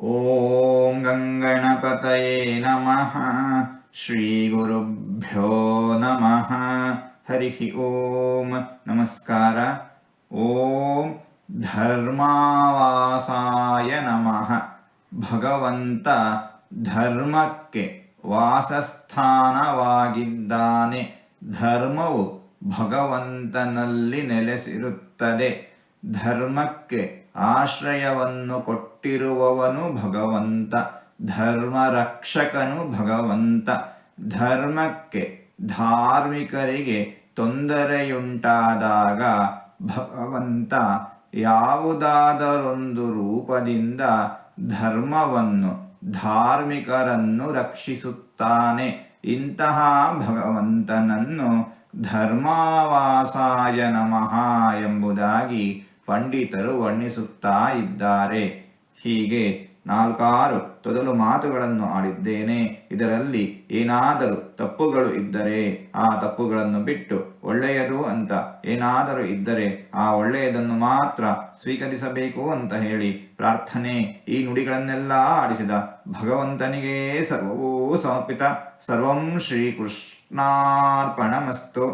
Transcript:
ಓಂ ಗಂಗಣಪತಯೇ ನಮಃ. ಶ್ರೀ ಗುರುಭ್ಯೋ ನಮಃ. ಹರಿ ಓಂ. ನಮಸ್ಕಾರ. ಓಂ ಧರ್ಮಾವಾಸಾಯ ನಮಃ. ಭಗವಂತ ಧರ್ಮಕ್ಕೆ ವಾಸಸ್ಥಾನವಾಗಿದ್ದಾನೆ. ಧರ್ಮವು ಭಗವಂತನಲ್ಲಿ ನೆಲೆಸಿರುತ್ತದೆ. ಧರ್ಮಕ್ಕೆ ಆಶ್ರಯವನ್ನು ಕೊಟ್ಟಿರುವವನು ಭಗವಂತ. ಧರ್ಮರಕ್ಷಕನು ಭಗವಂತ. ಧರ್ಮಕ್ಕೆ ಧಾರ್ಮಿಕರಿಗೆ ತೊಂದರೆಯುಂಟಾದಾಗ ಭಗವಂತ ಯಾವುದಾದರೊಂದು ರೂಪದಿಂದ ಧರ್ಮವನ್ನು ಧಾರ್ಮಿಕರನ್ನು ರಕ್ಷಿಸುತ್ತಾನೆ. ಇಂತಹ ಭಗವಂತನನ್ನು ಧರ್ಮಾವಾಸಾಯ ನಮಃ ಎಂಬುದಾಗಿ ಪಂಡಿತರು ವರ್ಣಿಸುತ್ತಾ ಇದ್ದಾರೆ. ಹೀಗೆ 4 ತೊದಲು ಮಾತುಗಳನ್ನು ಆಡಿದ್ದೇನೆ. ಇದರಲ್ಲಿ ಏನಾದರೂ ತಪ್ಪುಗಳು ಇದ್ದರೆ ಆ ತಪ್ಪುಗಳನ್ನು ಬಿಟ್ಟು ಒಳ್ಳೆಯದು ಅಂತ ಏನಾದರೂ ಇದ್ದರೆ ಆ ಒಳ್ಳೆಯದನ್ನು ಮಾತ್ರ ಸ್ವೀಕರಿಸಬೇಕು ಅಂತ ಹೇಳಿ ಪ್ರಾರ್ಥನೆ. ಈ ನುಡಿಗಳನ್ನೆಲ್ಲ ಆಡಿಸಿದ ಭಗವಂತನಿಗೇ ಸರ್ವವೂ ಸಮರ್ಪಿತ. ಸರ್ವಂ ಶ್ರೀಕೃಷ್ಣಾರ್ಪಣಮಸ್ತು.